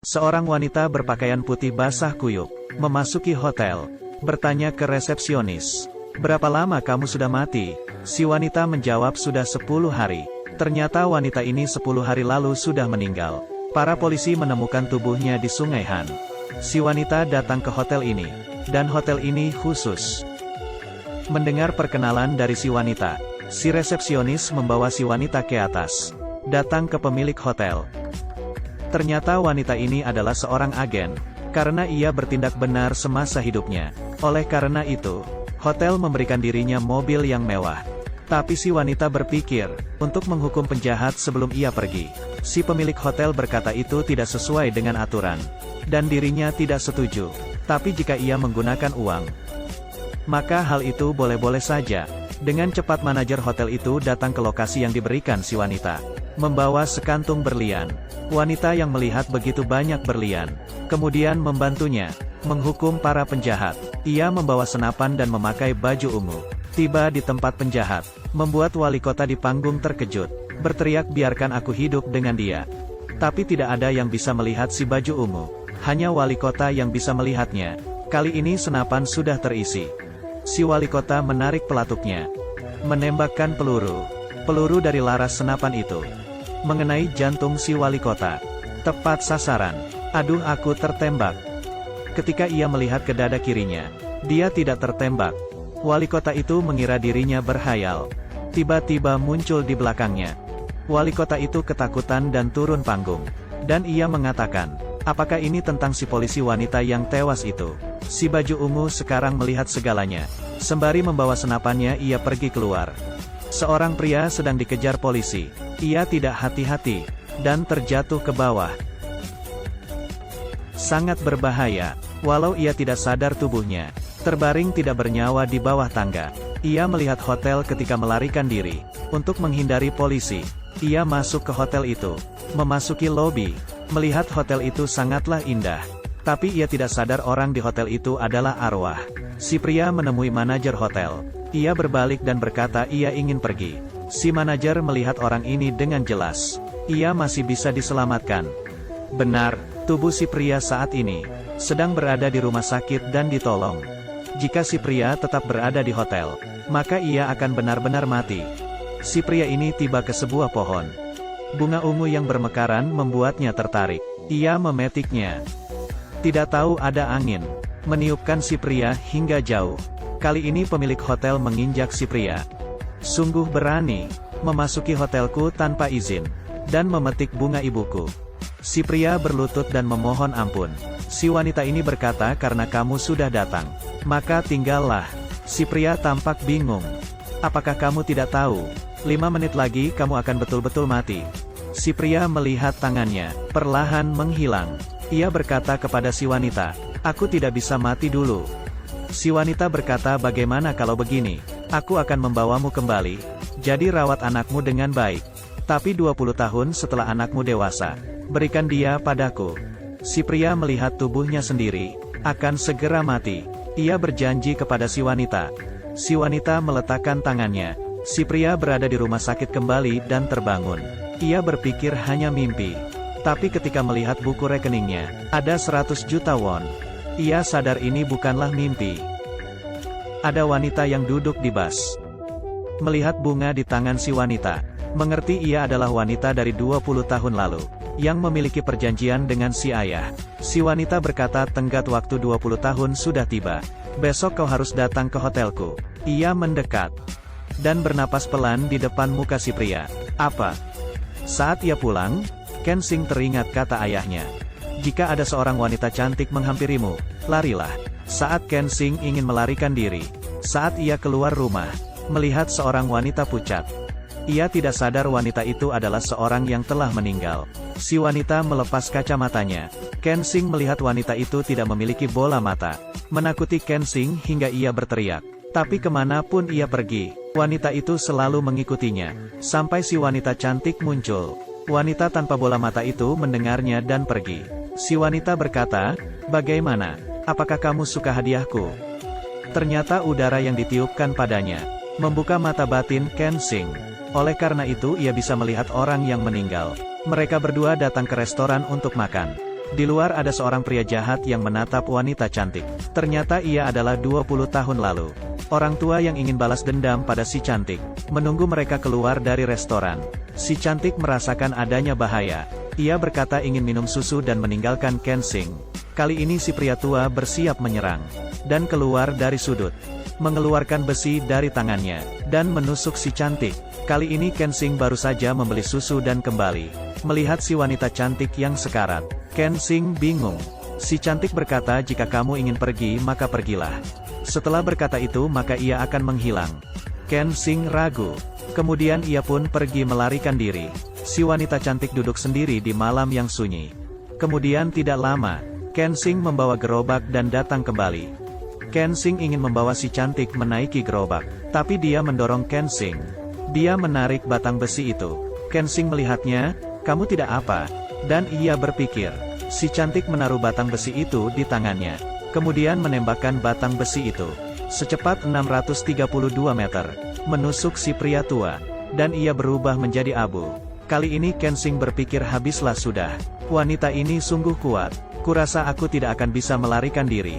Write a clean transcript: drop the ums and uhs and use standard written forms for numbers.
Seorang wanita berpakaian putih basah kuyup, memasuki hotel, bertanya ke resepsionis, "Berapa lama kamu sudah mati?" Si wanita menjawab, "Sudah 10 hari. Ternyata wanita ini 10 hari lalu sudah meninggal. Para polisi menemukan tubuhnya di Sungai Han. Si wanita datang ke hotel ini, dan hotel ini khusus." Mendengar perkenalan dari si wanita, si resepsionis membawa si wanita ke atas, datang ke pemilik hotel. Ternyata wanita ini adalah seorang agen, karena ia bertindak benar semasa hidupnya. Oleh karena itu, hotel memberikan dirinya mobil yang mewah. Tapi si wanita berpikir, untuk menghukum penjahat sebelum ia pergi. Si pemilik hotel berkata itu tidak sesuai dengan aturan, dan dirinya tidak setuju. Tapi jika ia menggunakan uang, maka hal itu boleh-boleh saja. Dengan cepat manajer hotel itu datang ke lokasi yang diberikan si wanita, membawa sekantung berlian. Wanita yang melihat begitu banyak berlian, kemudian membantunya menghukum para penjahat. Ia membawa senapan dan memakai baju ungu. Tiba di tempat penjahat, membuat wali kota di panggung terkejut, berteriak, "Biarkan aku hidup dengan dia." Tapi tidak ada yang bisa melihat si baju ungu, hanya wali kota yang bisa melihatnya. Kali ini senapan sudah terisi. Si wali kota menarik pelatuknya, menembakkan peluru dari laras senapan itu mengenai jantung si wali kota. Tepat sasaran. "Aduh, aku tertembak." Ketika ia melihat ke dada kirinya, dia tidak tertembak. Wali kota itu mengira dirinya berhayal. Tiba-tiba muncul di belakangnya. Wali kota itu ketakutan dan turun panggung. Dan ia mengatakan, "Apakah ini tentang si polisi wanita yang tewas itu?" Si baju ungu sekarang melihat segalanya. Sembari membawa senapannya, ia pergi keluar. Seorang pria sedang dikejar polisi. Ia tidak hati-hati, dan terjatuh ke bawah. Sangat berbahaya, walau ia tidak sadar tubuhnya terbaring tidak bernyawa di bawah tangga. Ia melihat hotel ketika melarikan diri, untuk menghindari polisi. Ia masuk ke hotel itu, memasuki lobi, melihat hotel itu sangatlah indah. Tapi ia tidak sadar orang di hotel itu adalah arwah. Si pria menemui manajer hotel. Ia berbalik dan berkata ia ingin pergi. Si manajer melihat orang ini dengan jelas. Ia masih bisa diselamatkan. Benar, tubuh si pria saat ini sedang berada di rumah sakit dan ditolong. Jika si pria tetap berada di hotel, maka ia akan benar-benar mati. Si pria ini tiba ke sebuah pohon. Bunga ungu yang bermekaran membuatnya tertarik. Ia memetiknya. Tidak tahu ada angin meniupkan si pria hingga jauh. Kali ini pemilik hotel menginjak si pria. "Sungguh berani, memasuki hotelku tanpa izin, dan memetik bunga ibuku." Si pria berlutut dan memohon ampun. Si wanita ini berkata, "Karena kamu sudah datang, maka tinggallah." Si pria tampak bingung. "Apakah kamu tidak tahu? 5 menit lagi kamu akan betul-betul mati." Si pria melihat tangannya perlahan menghilang. Ia berkata kepada si wanita, "Aku tidak bisa mati dulu." Si wanita berkata, "Bagaimana kalau begini? Aku akan membawamu kembali. Jadi rawat anakmu dengan baik. Tapi 20 tahun setelah anakmu dewasa, berikan dia padaku." Si pria melihat tubuhnya sendiri akan segera mati. Ia berjanji kepada si wanita. Si wanita meletakkan tangannya. Si pria berada di rumah sakit kembali dan terbangun. Ia berpikir hanya mimpi. Tapi ketika melihat buku rekeningnya, ada 100 juta won. Ia sadar ini bukanlah mimpi. Ada wanita yang duduk di bas. Melihat bunga di tangan si wanita, mengerti ia adalah wanita dari 20 tahun lalu, yang memiliki perjanjian dengan si ayah. Si wanita berkata, "Tenggat waktu 20 tahun sudah tiba. Besok kau harus datang ke hotelku." Ia mendekat, dan bernapas pelan di depan muka si pria. "Apa?" Saat ia pulang, Ken Sing teringat kata ayahnya. "Jika ada seorang wanita cantik menghampirimu, larilah." Saat Ken Sing ingin melarikan diri, saat ia keluar rumah, melihat seorang wanita pucat. Ia tidak sadar wanita itu adalah seorang yang telah meninggal. Si wanita melepas kacamatanya. Ken Sing melihat wanita itu tidak memiliki bola mata. Menakuti Ken Sing hingga ia berteriak. Tapi kemanapun ia pergi, wanita itu selalu mengikutinya. Sampai si wanita cantik muncul. Wanita tanpa bola mata itu mendengarnya dan pergi. Si wanita berkata, "Bagaimana? Apakah kamu suka hadiahku?" Ternyata udara yang ditiupkan padanya membuka mata batin Ken Sing. Oleh karena itu ia bisa melihat orang yang meninggal. Mereka berdua datang ke restoran untuk makan. Di luar ada seorang pria jahat yang menatap wanita cantik. Ternyata ia adalah 20 tahun lalu. Orang tua yang ingin balas dendam pada si cantik, menunggu mereka keluar dari restoran. Si cantik merasakan adanya bahaya. Ia berkata ingin minum susu dan meninggalkan Kensing. Kali ini si pria tua bersiap menyerang. Dan keluar dari sudut. Mengeluarkan besi dari tangannya. Dan menusuk si cantik. Kali ini Kensing baru saja membeli susu dan kembali. Melihat si wanita cantik yang sekarat, Kensing bingung. Si cantik berkata jika kamu ingin pergi maka pergilah. Setelah berkata itu maka ia akan menghilang. Kensing ragu. Kemudian ia pun pergi melarikan diri. Si wanita cantik duduk sendiri di malam yang sunyi. Kemudian tidak lama, Kensing membawa gerobak dan datang kembali. Kensing ingin membawa si cantik menaiki gerobak, tapi dia mendorong Kensing. Dia menarik batang besi itu. Kensing melihatnya, kamu tidak apa, dan ia berpikir. Si cantik menaruh batang besi itu di tangannya. Kemudian menembakkan batang besi itu. Secepat 632 meter. Menusuk si pria tua. Dan ia berubah menjadi abu. Kali ini Kensing berpikir habislah sudah. Wanita ini sungguh kuat. Kurasa aku tidak akan bisa melarikan diri.